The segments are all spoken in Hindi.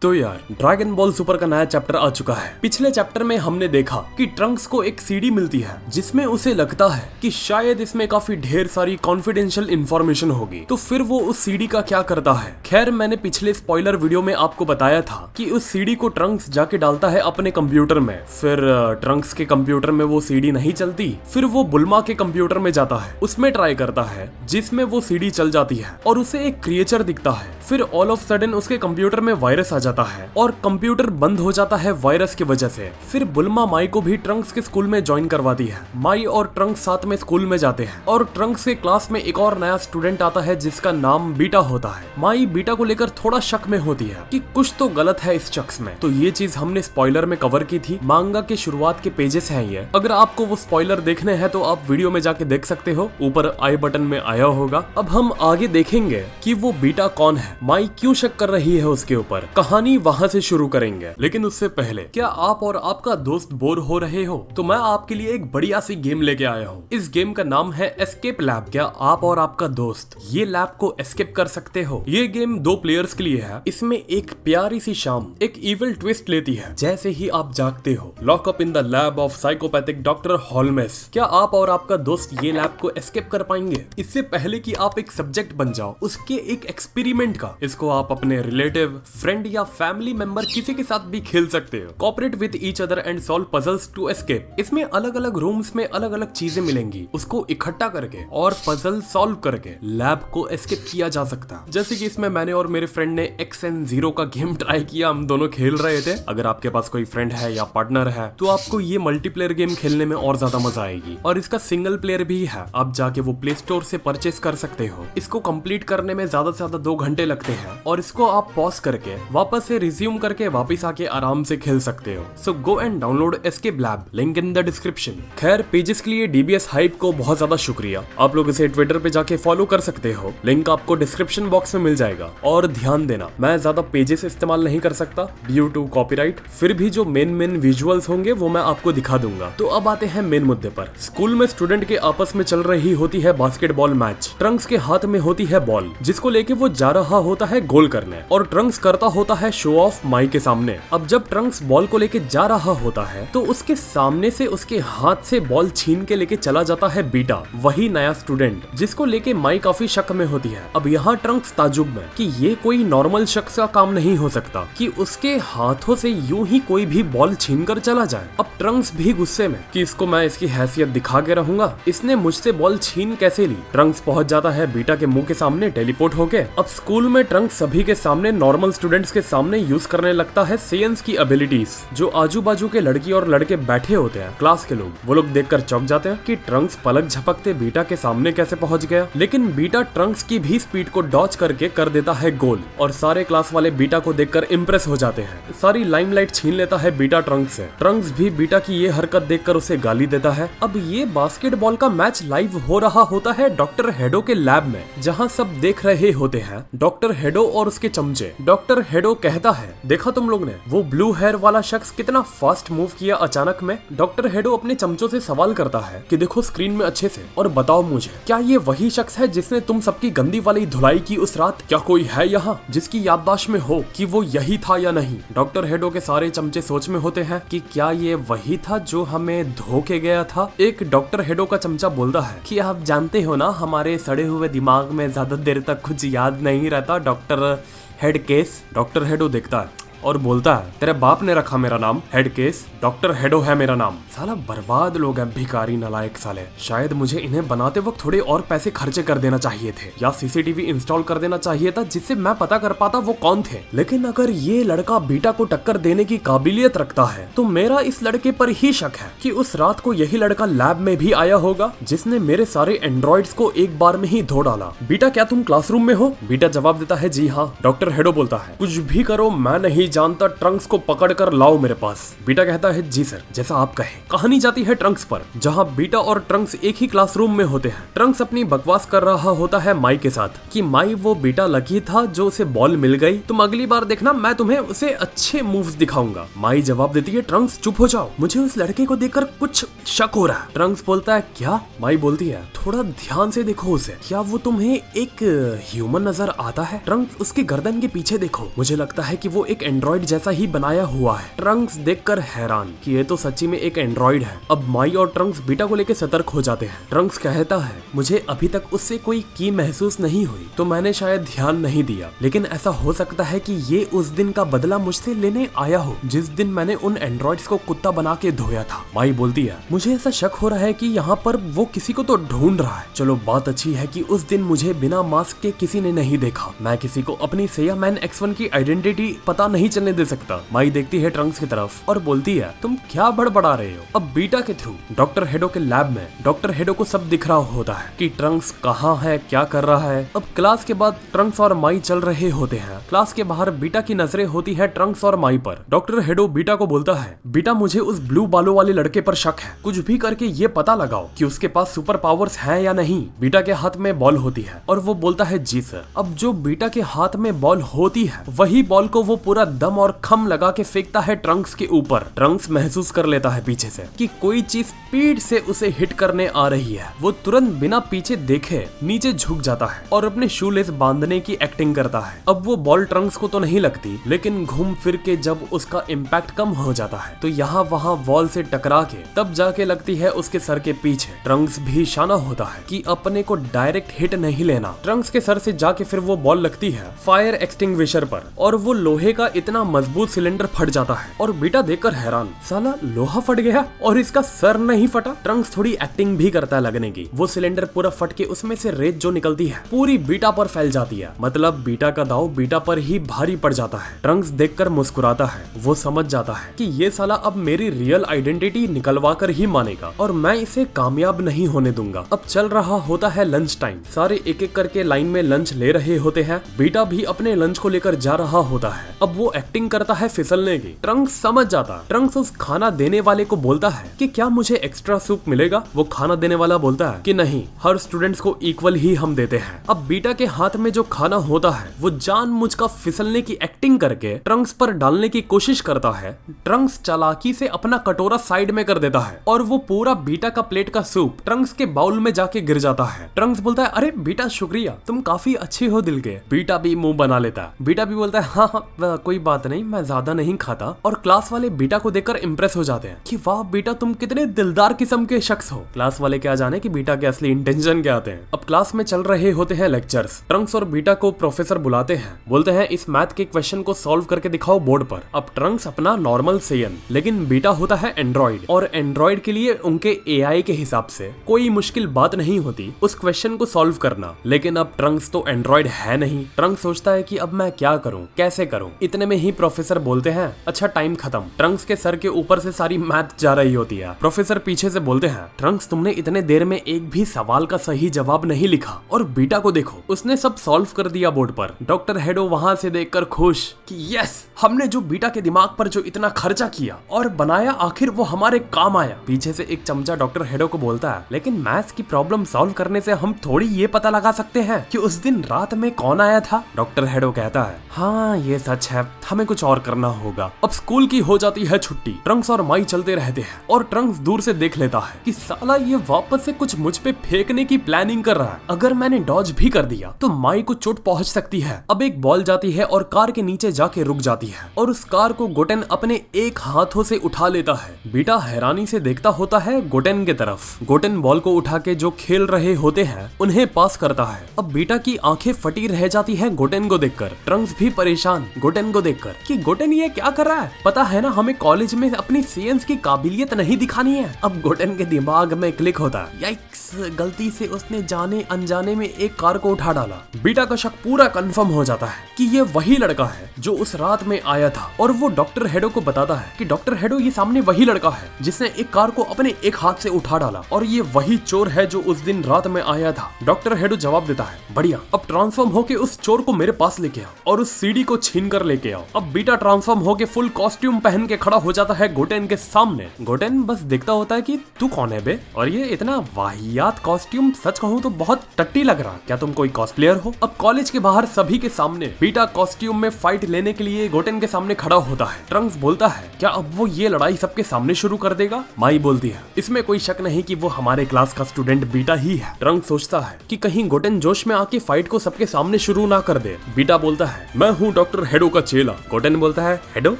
तो यार ड्रैगन बॉल सुपर का नया चैप्टर आ चुका है। पिछले चैप्टर में हमने देखा कि ट्रंक्स को एक सीडी मिलती है जिसमें उसे लगता है कि शायद इसमें काफी ढेर सारी कॉन्फिडेंशियल इंफॉर्मेशन होगी। तो फिर वो उस सीडी का क्या करता है। खैर मैंने पिछले स्पॉइलर वीडियो में आपको बताया था कि उस सीडी को ट्रंक्स जाके डालता है अपने कंप्यूटर में। फिर ट्रंक्स के कंप्यूटर में वो सीडी नहीं चलती। फिर वो बुल्मा के कंप्यूटर में जाता है, उसमें ट्राई करता है जिसमें वो सीडी चल जाती है और उसे एक क्रिएचर दिखता है। फिर ऑल ऑफ सडन उसके कंप्यूटर में वायरस आ जाता है और कंप्यूटर बंद हो जाता है वायरस की वजह से। फिर बुल्मा माई को भी ट्रंक्स के स्कूल में ज्वाइन करवाती है। माई और ट्रंक्स साथ में स्कूल में जाते हैं और ट्रंक्स के क्लास में एक और नया स्टूडेंट आता है जिसका नाम बीटा होता है। माई बीटा को लेकर थोड़ा शक में होती है कि कुछ तो गलत है इस शख्स में। तो ये चीज हमने स्पॉइलर में कवर की थी। मांगा के शुरुआत के पेजेस हैं ये। अगर आपको वो स्पॉइलर देखने हैं तो आप वीडियो में जाके देख सकते हो, ऊपर आई बटन में आया होगा। अब हम आगे देखेंगे कि वो बीटा कौन है, माई क्यों शक कर रही है उसके ऊपर। कहानी वहां से शुरू करेंगे, लेकिन उससे पहले क्या आप और आपका दोस्त बोर हो रहे हो तो मैं आपके लिए एक बढ़िया सी गेम लेके आया हूँ। इस गेम का नाम है एस्केप लैब। क्या आप और आपका दोस्त ये लैब को एस्केप कर सकते हो? ये गेम 2 प्लेयर्स के लिए है। इसमें एक प्यारी सी शाम एक इविल ट्विस्ट लेती है जैसे ही आप जागते हो। Lock up in the lab of psychopathic doctor Holmes. क्या आप और आपका दोस्त ये लैब को एस्केप कर पाएंगे? इससे पहले कि आप एक सब्जेक्ट बन जाओ उसके एक एक्सपेरिमेंट का, इसको आप अपने रिलेटिव, फ्रेंड या फैमिली मेंबर किसी के साथ भी खेल सकते हो। Cooperate with each other and solve puzzles to escape. इसमें अलग अलग रूम्स में अलग अलग चीजें मिलेंगी, उसको इकट्ठा करके और पजल सॉल्व करके लैब को एस्केप किया जा सकता है। जैसे कि इसमें मैंने और मेरे फ्रेंड ने XN0 का गेम ट्राई किया, हम दोनों खेल रहे थे। अगर आपके पास कोई फ्रेंड है या पार्टनर है तो आपको ये मल्टीप्लेयर गेम खेलने में और ज्यादा मजा आएगी। और इसका सिंगल प्लेयर भी है, आप जाके वो प्ले स्टोर से परचेस कर सकते हो। इसको कंप्लीट करने में ज्यादा से ज्यादा 2 घंटे लगते हैं और इसको आप पॉज करके वापस से रिज्यूम करके वापस आके आराम से खेल सकते हो। So go and download Escape Lab, link in the description. खैर पेजेस के लिए DBS हाइप को बहुत ज्यादा शुक्रिया। आप लोग इसे ट्विटर पे जाके फॉलो कर सकते हो, लिंक आपको डिस्क्रिप्शन बॉक्स में मिल जाएगा। और ध्यान देना मैं ज्यादा पेजेस इस्तेमाल नहीं कर सकता ड्यू टू कॉपीराइट। फिर भी जो मेन विजुअल्स होंगे वो मैं आपको दिखा दूंगा। तो अब आते हैं मेन मुद्दे पर। स्कूल में स्टूडेंट के आपस में चल रही होती है बास्केटबॉल मैच। ट्रंक्स के हाथ में होती है बॉल जिसको लेके वो जा रहा होता है गोल करने और ट्रंक्स करता होता है शो ऑफ माई के सामने। अब जब ट्रंक्स बॉल को लेके जा रहा होता है तो उसके सामने से उसके हाथ से बॉल छीन के लेके चला जाता है बीटा, वही नया स्टूडेंट जिसको लेके माई काफी शक में होती है। अब यहाँ ट्रंक्स ताजुब में कि ये कोई नॉर्मल शख्स का काम नहीं हो सकता कि उसके हाथों से यूं ही कोई भी बॉल छीन कर चला जाए। अब ट्रंक्स भी गुस्से में कि इसको मैं इसकी हैसियत दिखा के रहूंगा, इसने मुझसे बॉल छीन कैसे ली। ट्रंक्स पहुंच जाता है बीटा के मुंह के सामने टेलीपोर्ट होके। अब स्कूल में ट्रंक्स सभी के सामने, नॉर्मल स्टूडेंट्स के सामने यूज करने लगता है सेंस की एबिलिटीज। जो आजू बाजू के लड़की और लड़के बैठे होते हैं क्लास के लोग, वो लोग देखकर चौंक जाते हैं कि ट्रंक्स पलक झपकते बीटा के सामने कैसे पहुंच गया। लेकिन बीटा ट्रंक्स की भी स्पीड को डॉच करके कर देता है गोल और सारे क्लास वाले बीटा को देखकर इंप्रेस हो जाते हैं। सारी लाइमलाइट छीन लेता है बीटा ट्रंक्स से। ट्रंक्स भी बीटा की ये हरकत देखकर उसे गाली देता है। अब ये बास्केटबॉल का मैच लाइव हो रहा होता है डॉक्टर हेडो के लैब में, जहाँ सब देख रहे होते हैं डॉक्टर हेडो और उसके चमचे। डॉक्टर हेडो कहता है, देखा तुम लोग ने वो ब्लू हेयर वाला शख्स कितना फास्ट मूव किया अचानक में। डॉक्टर हेडो अपने चमचों से सवाल करता है कि देखो स्क्रीन में अच्छे से और बताओ मुझे, क्या ये वही शख्स है जिसने तुम सबकी गंदी वाली धुलाई की उस रात? क्या कोई है यहाँ जिसकी याददाश्त में हो कि वो यही था या नहीं? डॉक्टर हेडो के सारे चमचे सोच में होते हैं कि क्या ये वही था जो हमें धोके गया था। एक डॉक्टर हेडो का चमचा बोलता है कि आप जानते हो ना, हमारे सड़े हुए दिमाग में ज्यादा देर तक कुछ याद नहीं रहता डॉक्टर हेड केस। डॉक्टर हेडो देखता है और बोलता है, तेरे बाप ने रखा मेरा नाम हेड केस, डॉक्टर हेडो है मेरा नाम। साला बर्बाद लोग हैं, भिखारी नालायक साले। शायद मुझे इन्हें बनाते वक्त थोड़े और पैसे खर्चे कर देना चाहिए थे या CCTV इंस्टॉल कर देना चाहिए था जिससे मैं पता कर पाता वो कौन थे। लेकिन अगर ये लड़का बीटा को टक्कर देने की काबिलियत रखता है तो मेरा इस लड़के पर ही शक है कि उस रात को यही लड़का लैब में भी आया होगा जिसने मेरे सारे एंड्रॉइड्स को एक बार में ही धो डाला। बीटा क्या तुम क्लासरूम में हो? बीटा जवाब देता है, जी हाँ। डॉक्टर हेडो बोलता है, कुछ भी करो मैं नहीं जानता, ट्रंक्स को पकड़ कर लाओ मेरे पास। बीटा कहता है, जी सर, जैसा आप कहें। कहानी जाती है ट्रंक्स पर, जहां बीटा और ट्रंक्स एक ही क्लासरूम में होते हैं। ट्रंक्स अपनी बकवास कर रहा होता है माई के साथ कि माई वो बीटा लकी था जो उसे बॉल मिल गई, तुम अगली बार देखना मैं तुम्हें उसे अच्छे मूव्स दिखाऊंगा। माई जवाब देती है, ट्रंक्स चुप हो जाओ, मुझे उस लड़के को देखकर कुछ शक हो रहा है। ट्रंक्स बोलता है, क्या? माई बोलती है, थोड़ा ध्यान से देखो उसे, क्या वो तुम्हें एक ह्यूमन नजर आता है? ट्रंक्स उसकी गर्दन के पीछे देखो, मुझे लगता है कि वो एक एंड्रॉइड जैसा ही बनाया हुआ है। ट्रंक्स देखकर हैरान कि ये तो सच्ची में एक एंड्रॉइड है। अब माई और ट्रंक्स बीटा को लेकर सतर्क हो जाते हैं। ट्रंक्स कहता है मुझे अभी तक उससे कोई की महसूस नहीं हुई तो मैंने शायद ध्यान नहीं दिया, लेकिन ऐसा हो सकता है कि ये उस दिन का बदला मुझसे लेने आया हो जिस दिन मैंने उन एंड्रॉइड्स को कुत्ता बना के धोया था। माई बोलती है मुझे ऐसा शक हो रहा है कि यहाँ पर वो किसी को तो ढूंढ रहा है। चलो बात अच्छी है कि उस दिन मुझे बिना मास्क के किसी ने नहीं देखा। मैं किसी को अपनी सेया मैन X1 की आइडेंटिटी पता नहीं चलने दे सकता। माई देखती है ट्रंक्स की तरफ और बोलती है तुम क्या बड़बड़ा रहे हो। अब बीटा के थ्रू डॉक्टर हेडो के लैब में डॉक्टर हेडो को सब दिख रहा होता है कि ट्रंक्स कहाँ है, क्या कर रहा है। अब क्लास के बाद ट्रंक्स और माई चल रहे होते हैं। क्लास के बाहर बीटा की नजरें होती है ट्रंक्स और माई पर। डॉक्टर हेडो बीटा को बोलता है बीटा मुझे उस ब्लू बालों वाले लड़के पर शक है, कुछ भी करके ये पता लगाओ कि उसके पास सुपर पावर्स हैं या नहीं। बीटा के हाथ में बॉल होती है और वो बोलता है जी सर। अब जो बीटा के हाथ में बॉल होती है वही बॉल को वो पूरा दम और खम लगा के फेंकता है ट्रंक्स के ऊपर। ट्रंक्स महसूस कर लेता है पीछे से कि कोई चीज स्पीड से उसे हिट करने आ रही है। वो तुरंत बिना पीछे देखे नीचे झुक जाता है और अपने शूलेस बांधने की एक्टिंग करता है। अब वो बॉल ट्रंक्स को तो नहीं लगती, लेकिन घूम फिर के जब उसका इम्पैक्ट कम हो जाता है तो यहाँ वहाँ वॉल से टकरा के तब जाके लगती है उसके सर के पीछे। ट्रंक्स भी शाना होता है कि अपने को डायरेक्ट हिट नहीं लेना। ट्रंक्स के सर से जाके फिर वो बॉल लगती है फायर एक्सटिंग्विशर पर और वो लोहे का इतना मजबूत सिलेंडर फट जाता है। और बीटा देखकर हैरान, साला लोहा फट गया और इसका सर नहीं फटा। ट्रंक्स थोड़ी एक्टिंग भी करता है लगने की। वो सिलेंडर पूरा फट के उसमें से रेत जो निकलती है पूरी बीटा पर फैल जाती है। मतलब बीटा का दाव बीटा पर ही भारी पड़ जाता है। ट्रंक्स देखकर मुस्कुराता है। वो समझ जाता है कि ये साला अब मेरी रियल आइडेंटिटी निकलवा कर ही मानेगा और मैं इसे कामयाब नहीं होने दूंगा। अब चल रहा होता है लंच टाइम। सारे एक एक करके लाइन में लंच ले रहे होते हैं। बीटा भी अपने लंच को लेकर जा रहा होता है। अब वो एक्टिंग करता है फिसलने की। ट्रंक्स समझ जाता। ट्रंक्स उस खाना देने वाले को बोलता है कि क्या मुझे एक्स्ट्रा सूप मिलेगा। वो खाना देने वाला बोलता है कि नहीं, हर स्टूडेंट्स को इक्वल ही हम देते हैं। अब बीटा के हाथ में जो खाना होता है वो जानबूझ का फिसलने की एक्टिंग करके ट्रंक्स पर डालने की कोशिश करता है। ट्रंक्स चालाकी से अपना कटोरा साइड में कर देता है और वो पूरा बीटा का प्लेट का सूप ट्रंक्स के बाउल में जाके गिर जाता है। ट्रंक्स बोलता है अरे बीटा शुक्रिया, तुम काफी अच्छे हो दिल के। बीटा भी मुंह बना लेता है। बीटा भी बोलता है हाँ कोई बात नहीं, मैं ज्यादा नहीं खाता। और क्लास वाले बीटा को देखकर इम्प्रेस हो जाते हैं कि वाह बीटा तुम कितने दिलदार किस्म के शख्स हो। क्लास वाले क्या जाने कि बीटा के असली इंटेंशन क्या आते हैं। अब क्लास में चल रहे होते हैं लेक्चर्स। ट्रंक्स और बीटा को प्रोफेसर बुलाते हैं, बोलते हैं इस मैथ के क्वेश्चन को सॉल्व करके दिखाओ बोर्ड पर। अब ट्रंक्स अपना नॉर्मल सेयन, लेकिन बीटा होता है एंड्रॉइड और एंड्रॉइड के लिए उनके एआई के हिसाब से कोई मुश्किल बात नहीं होती उस क्वेश्चन को सॉल्व करना। लेकिन अब ट्रंक्स तो एंड्रॉइड है नहीं। ट्रंक्स सोचता है कि अब मैं क्या करूं, कैसे करूं। इतने में ही प्रोफेसर बोलते हैं अच्छा टाइम खत्म। ट्रंक्स के सर के ऊपर से सारी मैथ जा रही होती है। प्रोफेसर पीछे से बोलते हैं ट्रंक्स तुमने इतने देर में एक भी सवाल का सही जवाब नहीं लिखा और बीटा को देखो उसने सब सॉल्व कर दिया बोर्ड पर। डॉक्टर हेडो वहां से देखकर खुश कि यस, हमने जो बीटा के दिमाग पर जो इतना खर्चा किया और बनाया आखिर वो हमारे काम आया। पीछे से एक चमचा डॉक्टर हेडो को बोलता है लेकिन मैथ्स की प्रॉब्लम सॉल्व करने से हम थोड़ी ये पता लगा सकते हैं कि उस दिन रात में कौन आया था। डॉक्टर हेडो कहता है हाँ ये सच है, हमें कुछ और करना होगा। अब स्कूल की हो जाती है छुट्टी। ट्रंक्स और माई चलते रहते हैं और ट्रंक्स दूर से देख लेता है कि साला ये वापस से कुछ मुझ पे फेंकने की प्लानिंग कर रहा है। अगर मैंने डॉज भी कर दिया तो माई को चोट पहुंच सकती है। अब एक बॉल जाती है और कार के नीचे जाके रुक जाती है और उस कार को गोटेन अपने एक हाथों से उठा लेता है। बीटा हैरानी से देखता होता है गोटेन के तरफ। गोटेन बॉल को उठा के जो खेल रहे होते हैं उन्हें पास करता है। अब बीटा की आंखें फटी रह जाती है गोटेन को देखकर। ट्रंक्स भी परेशान गोटेन को देखकर कि गोटेन ये क्या कर रहा है। पता है ना हमें कॉलेज में अपनी साइंस की काबिलियत नहीं दिखानी है। अब गोटेन के दिमाग में क्लिक होता है याइक्स, गलती से उसने जाने अनजाने में एक कार को उठा डाला। बीटा का शक पूरा कंफर्म हो जाता है कि ये वही लड़का है जो उस रात में आया था और वो डॉक्टर हेडो को बताता है कि डॉक्टर हेडो ये सामने वही लड़का है जिसने एक कार को अपने एक हाथ से उठा डाला और ये वही चोर है जो उस दिन रात में आया था। डॉक्टर हेडो जवाब देता है बढ़िया, अब ट्रांसफॉर्म होके उस चोर को मेरे पास लेके आओ और उस सीडी को छीन कर लेके आओ। अब बीटा ट्रांसफॉर्म होके फुल कॉस्ट्यूम पहन के खड़ा हो जाता है गोटेन के सामने। गोटेन बस देखता होता है कि तू कौन है बे, और ये इतना वाहियात कॉस्ट्यूम सच कहूँ तो बहुत टट्टी लग रहा। क्या तुम कोई कॉस्प्लेयर हो। अब कॉलेज के बाहर सभी के सामने बीटा कॉस्ट्यूम में फाइट लेने के लिए गोटेन के सामने खड़ा होता है। ट्रंक्स बोलता है क्या अब वो ये लड़ाई सबके सामने शुरू कर देगा। माई बोलती है इसमें कोई शक नहीं कि वो हमारे क्लास का स्टूडेंट बीटा ही है। ट्रंक्स सोचता है कि कहीं गोटेन जोश में आके फाइट को सबके सामने शुरू ना कर दे। बीटा बोलता है मैं हूँ डॉक्टर हेडो का चेला मिला। गोटेन बोलता है हेडो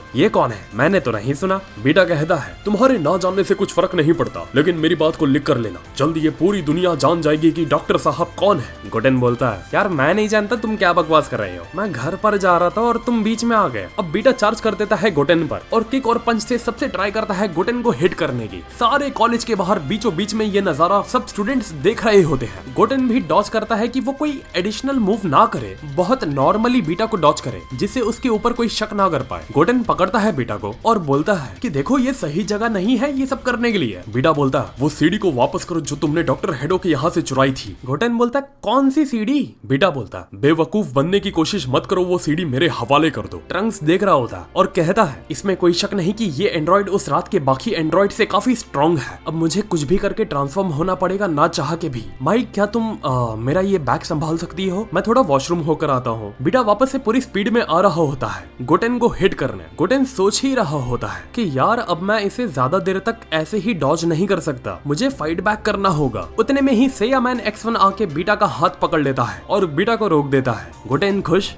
ये कौन है, मैंने तो नहीं सुना। बीटा कहता है तुम्हारे ना जानने से कुछ फर्क नहीं पड़ता, लेकिन मेरी बात को लिख कर लेना, जल्द ये पूरी दुनिया जान जाएगी कि डॉक्टर साहब कौन है। गोटेन बोलता है यार मैं नहीं जानता, तुम क्या बकवास कर रहे हो, मैं घर पर जा रहा था और तुम बीच में आ गए। अब बीटा चार्ज कर देता है गोटेन पर और किक और पंच से सबसे ट्राई करता है गोटेन को हिट करने की। सारे कॉलेज के बाहर बीचों बीच में ये नजारा सब स्टूडेंट्स देख रहे होते हैं। गोटेन भी डॉज करता है कि वो कोई एडिशनल मूव ना करे, बहुत नॉर्मली बीटा को डॉज करे जिससे उसके ऊपर कोई शक ना कर पाए। गोटेन पकड़ता है बीटा को और बोलता है कि देखो ये सही जगह नहीं है ये सब करने के लिए। बीटा बोलता है वो सीडी को वापस करो जो तुमने डॉक्टर हेडो के यहाँ से चुराई थी। गोटेन बोलता है कौन सी सीडी? बीटा बोलता है बेवकूफ बनने की कोशिश मत करो, वो सीडी मेरे हवाले कर दो। ट्रंक्स देख रहा होता और कहता है इसमें कोई शक नहीं कि ये एंड्रॉइड उस रात के बाकी एंड्रॉइड से काफी स्ट्रॉन्ग है, अब मुझे कुछ भी करके ट्रांसफॉर्म होना पड़ेगा ना चाह के भी। माइक क्या तुम मेरा ये बैग संभाल सकती हो, मैं थोड़ा वॉशरूम होकर आता हूँ। बीटा वापस से पूरी स्पीड में आ रहा होता है गोटेन को हिट करने। गोटेन सोच ही रहा होता है कि यार अब मैं इसे ज्यादा देर तक ऐसे ही डॉज नहीं कर सकता, मुझे फाइट बैक करना होगा। उतने में ही सेयामैन X1 आके बीटा का हाथ पकड़ लेता है और बीटा को रोक देता है। गोटेन खुश,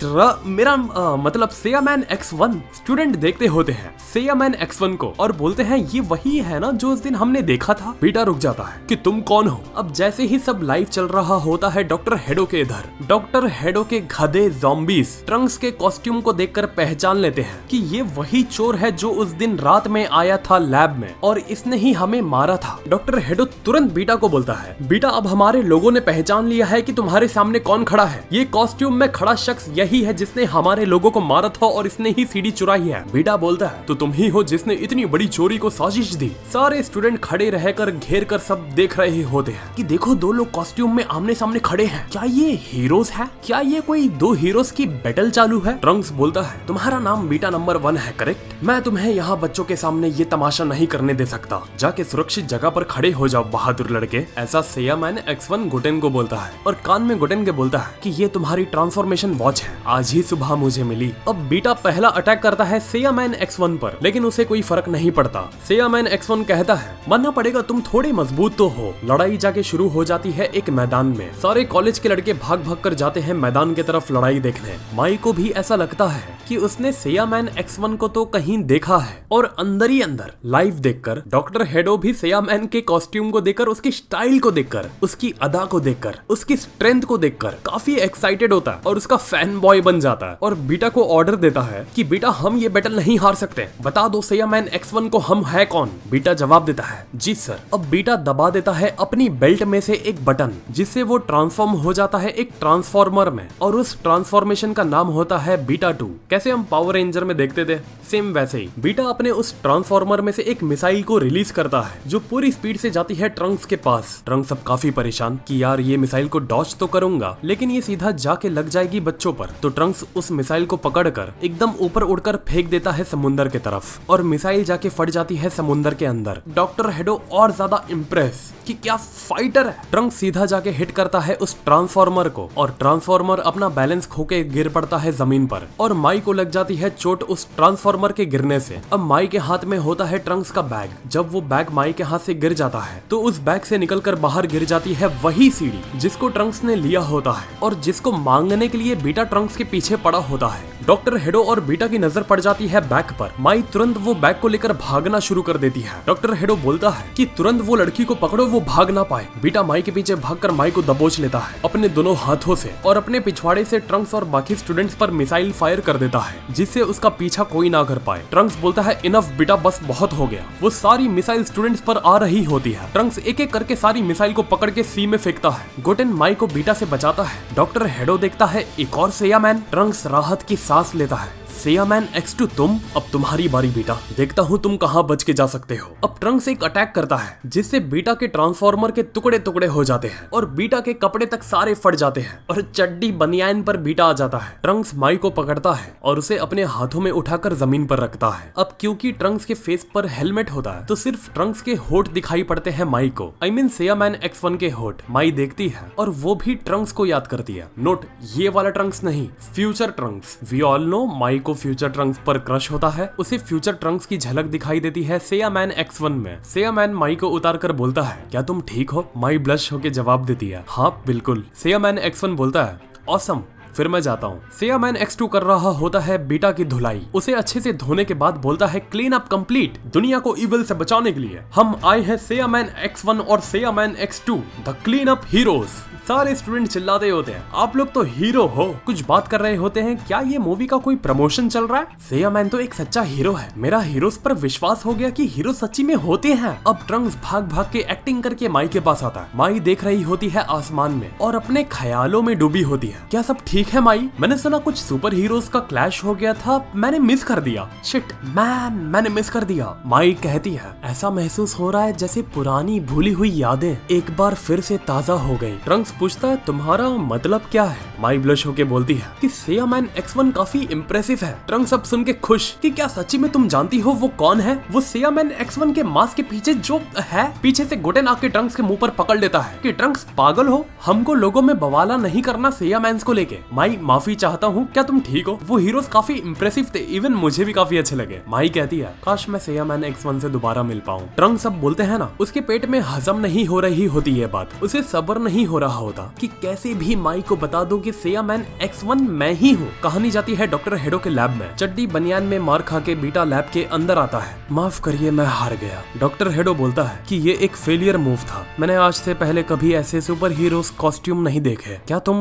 मेरा मतलब सेयामैन X1 स्टूडेंट देखते होते हैं सेयामैन X1 को और बोलते हैं ये वही है ना जो उस दिन हमने देखा था। बीटा रुक जाता है कि तुम कौन हो। अब जैसे ही सब लाइव चल रहा होता है डॉक्टर हेडो के इधर, डॉक्टर हेडो के गधे ज़ॉम्बीज ट्रंक्स के कॉस्ट्यूम को देखकर पहचान लेते हैं कि ये वही चोर है जो उस दिन रात में आया था लैब में और इसने ही हमें मारा था। डॉक्टर हेडो तुरंत बीटा को बोलता है बीटा अब हमारे लोगों ने पहचान लिया है कि तुम्हारे सामने कौन खड़ा है, ये कॉस्ट्यूम में खड़ा शख्स यही है जिसने हमारे लोगों को मारा था और इसने ही सीडी चुराई है। बीटा बोलता है तो तुम ही हो जिसने इतनी बड़ी चोरी को साजिश दी। सारे स्टूडेंट खड़े रहकर घेर कर सब देख रहे होते हैं कि देखो दो लोग कॉस्ट्यूम में आमने सामने खड़े हैं, क्या ये हीरोज है, क्या ये कोई दो हीरोज की बैटल चालू है। ट्रंक्स बोलता है तुम्हारा नाम बीटा नंबर 1 है करेक्ट, मैं तुम्हें यहाँ बच्चों के सामने ये तमाशा नहीं करने दे सकता, जाके सुरक्षित जगह पर खड़े हो जाओ बहादुर लड़के। ऐसा सेयामैन X1 गोटेन को बोलता है और कान में गोटेन के बोलता है कि ये तुम्हारी ट्रांसफॉर्मेशन वॉच है, आज ही सुबह मुझे मिली। अब बीटा पहला अटैक करता है सेयामैन X1 पर, लेकिन उसे कोई फर्क नहीं पड़ता। सेयामैन X1 कहता है मानना पड़ेगा तुम थोड़े मजबूत तो हो। लड़ाई जाके शुरू हो जाती है एक मैदान में, सारे कॉलेज के लड़के भाग भाग कर जाते हैं मैदान की तरफ लड़ाई देखने। माई को भी ऐसा लगता है कि उसने सेयामैन X1 को तो कहीं देखा है और अंदर ही अंदर लाइव देखकर डॉक्टर हेडो भी सेयामैन के कॉस्ट्यूम को देखकर, उसकी स्टाइल को देखकर, उसकी अदा को देखकर, उसकी स्ट्रेंथ को देखकर काफी एक्साइटेड होता है और उसका फैन बॉय बन जाता है और बीटा को ऑर्डर देता है कि बेटा हम ये बैटल नहीं हार सकते, बता दो सेयामैन X1 को हम है कौन। बीटा जवाब देता है जी सर। अब बीटा दबा देता है अपनी बेल्ट में से एक बटन जिससे वो ट्रांसफॉर्म हो जाता है एक ट्रांसफॉर्मर में और उस ट्रांसफॉर्मेशन का नाम होता है बीटा 2। कैसे हम पावर रेंजर में देखते थे सेम वैसे ही बीटा अपने उस ट्रांसफॉर्मर में से एक मिसाइल को रिलीज करता है जो पूरी स्पीड से जाती है ट्रंक्स के पास। ट्रंक्स अब काफी परेशान कि यार ये मिसाइल को डॉज तो करूंगा लेकिन ये सीधा जाके लग जाएगी बच्चों पर। तो ट्रंक्स उस मिसाइल को पकड़कर एकदम ऊपर उड़कर फेंक देता है समुंदर के तरफ और मिसाइल जाके फट जाती है समुंदर के अंदर। डॉक्टर हेडो और ज्यादा इम्प्रेस कि क्या फाइटर है। ट्रंक्स सीधा जाके हिट करता है उस ट्रांसफॉर्मर को और ट्रांसफॉर्मर अपना बैलेंस खोके गिर पड़ता है जमीन पर और माई को लग जाती है चोट उस ट्रांसफॉर्मर के गिरने से। अब माई के हाथ में होता है ट्रंक्स का बैग। जब वो बैग माई के हाथ से गिर जाता है तो उस बैग से निकलकर बाहर गिर जाती है वही सीढ़ी जिसको ट्रंक्स ने लिया होता है और जिसको मांगने के लिए बीटा ट्रंक्स के पीछे पड़ा होता है। डॉक्टर हेडो और बीटा की नजर पड़ जाती है बैग पर। माई तुरंत वो बैग को लेकर भागना शुरू कर देती है। डॉक्टर हेडो बोलता है कि तुरंत वो लड़की को पकड़ो, वो भाग ना पाए। बीटा माई के पीछे भागकर माई को दबोच लेता है अपने दोनों हाथों से और अपने पिछवाड़े से ट्रंक्स और बाकी स्टूडेंट्स पर मिसाइल फायर कर देता है जिससे उसका पीछा कोई ना कर पाए। ट्रंक्स बोलता है इनफ बेटा, बस बहुत हो गया। वो सारी मिसाइल स्टूडेंट्स पर आ रही होती है। ट्रंक्स एक एक करके सारी मिसाइल को पकड़ के सी में फेंकता है। गोटेन माई को बीटा से बचाता है। डॉक्टर हेडो देखता है एक और सेयामैन। ट्रंक्स राहत की सांस लेता है। सेयामैन X2 तुम, अब तुम्हारी बारी बेटा, देखता हूँ तुम कहाँ बच के जा सकते हो। अब ट्रंक्स एक अटैक करता है जिससे बीटा के ट्रांसफॉर्मर के टुकड़े टुकड़े हो जाते हैं और बीटा के कपड़े तक सारे फट जाते हैं और चड्डी बनियान पर बीटा आ जाता है। ट्रंक्स माई को पकड़ता है और उसे अपने हाथों में उठाकर जमीन पर रखता है। अब क्योंकि ट्रंक्स के फेस पर हेलमेट होता है तो सिर्फ ट्रंक्स के होठ दिखाई पड़ते हैं माई को। आई मीन सेयामैन X1 के होठ। माई देखती है और वो भी ट्रंक्स को याद करती है। नोट, ये वाला ट्रंक्स नहीं, future Trunks. We all know Mai को फ्यूचर ट्रंक्स पर क्रश होता है। उसे फ्यूचर ट्रंक्स की झलक दिखाई देती है सेयामैन X1 में। सेयामैन माई को उतार कर बोलता है क्या तुम ठीक हो? माई ब्लश होके जवाब देती है हाँ बिल्कुल। सेयामैन X1 बोलता है ऑसम, फिर मैं जाता हूँ। सेयामैन X2 कर रहा होता है बीटा की धुलाई। उसे अच्छे से धोने के बाद बोलता है क्लीन अप कंप्लीट। दुनिया को इविल से बचाने के लिए हम आए हैं सेयामैन X1 और सेयामैन X2 the clean up heroes. सारे स्टूडेंट चिल्लाते होते हैं आप लोग तो हीरो हो, कुछ बात कर रहे होते हैं। क्या ये मूवी का कोई प्रमोशन चल रहा है? सेयामैन तो एक सच्चा हीरो है। मेरा हीरोज पर विश्वास हो गया कि हीरो सच्ची में होते हैं। अब ट्रंक्स भाग भाग के एक्टिंग करके माई के पास आता है। माई देख रही होती है आसमान में और अपने ख्यालों में डूबी होती है। क्या सब ठीक है माई? मैंने सुना कुछ सुपर हीरोज का क्लैश हो गया था, मैंने मिस कर दिया। शिट मैन, मैंने मिस कर दिया। माई कहती है ऐसा महसूस हो रहा है जैसे पुरानी भूली हुई यादें एक बार फिर से ताजा हो गई। ट्रंक्स पूछता है तुम्हारा मतलब क्या है? माई ब्लश होके बोलती है कि सेयामैन X1 काफी इम्प्रेसिव है। ट्रंक्स अब सुन के खुश कि क्या सच्ची में तुम जानती हो वो कौन है? वो सेयामैन X1 के मास्क के पीछे जो है। पीछे से गोटेन आके ट्रंक्स के मुंह पर पकड़ लेता है कि ट्रंक्स पागल हो, हमको लोगों में बवाला नहीं करना सेयामैन्स को लेके। माई माफी चाहता हूँ, क्या तुम ठीक हो? वो हीरोज काफी इम्प्रेसिव थे, इवन मुझे भी काफी अच्छे लगे। माई कहती है काश मैं सेयामैन X1 से दोबारा मिल पाऊँ। ट्रंक्स अब बोलते हैं ना उसके पेट में हजम नहीं हो रही होती ये बात, उसे सब्र नहीं हो रहा होता कि कैसे भी माई को बता दो कि सेयामैन X1 मैं ही हूँ। कहानी जाती है डॉक्टर हेडो के लैब में। चड्डी बनियान में मार खा के बीटा लैब के अंदर आता है। माफ करिए मैं हार गया। डॉक्टर हेडो बोलता है कि ये एक फेलियर मूव था, मैंने आज से पहले कभी ऐसे सुपर हीरोज कॉस्ट्यूम नहीं देखे। क्या तुम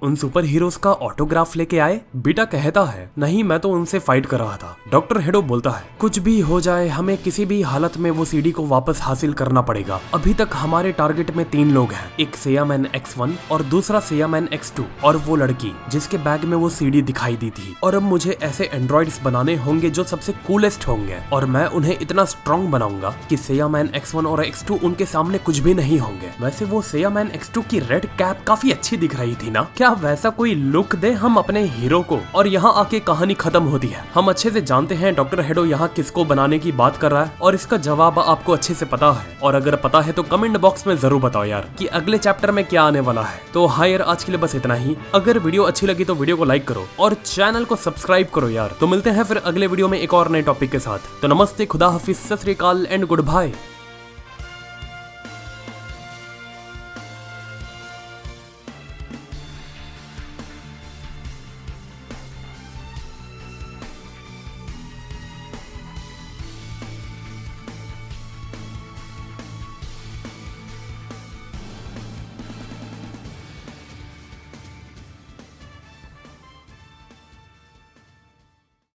उन सुपर हीरोज का ऑटोग्राफ लेके आए? बीटा कहता है नहीं, मैं तो उनसे फाइट कर रहा था। डॉक्टर हेडो बोलता है कुछ भी हो जाए हमें किसी भी हालत में वो सीडी को वापस हासिल करना पड़ेगा। अभी तक हमारे टारगेट में 3 लोग हैं, एक सेयामैन X1 और दूसरा सेयामैन X2 और वो लड़की जिसके बैग में वो सीडी दिखाई दी थी। और अब मुझे ऐसे एंड्रॉइड्स बनाने होंगे जो सबसे कूलेस्ट होंगे और मैं उन्हें इतना स्ट्रॉन्ग बनाऊंगा कि सेयामैन X1 और X2 उनके सामने कुछ भी नहीं होंगे। वैसे वो सेयामैन X2 की रेड कैप काफी अच्छी दिख रही थी ना? क्या वैसा कोई लुक दे हम अपने हीरो को? और यहाँ आके कहानी खत्म होती है। हम अच्छे से जानते हैं डॉक्टर हेडो यहाँ किसको बनाने की बात कर रहा है और इसका जवाब आपको अच्छे से पता है। और अगर पता है तो कमेंट बॉक्स में जरूर बताओ यार कि अगले चैप्टर में क्या आने वाला है। तो हाँ यार, आज के लिए बस इतना ही। अगर वीडियो अच्छी लगी तो वीडियो को लाइक करो और चैनल को सब्सक्राइब करो यार। तो मिलते हैं फिर अगले वीडियो में एक और नए टॉपिक के साथ। तो नमस्ते, खुदा हाफिज, सत श्री अकाल एंड गुड बाय।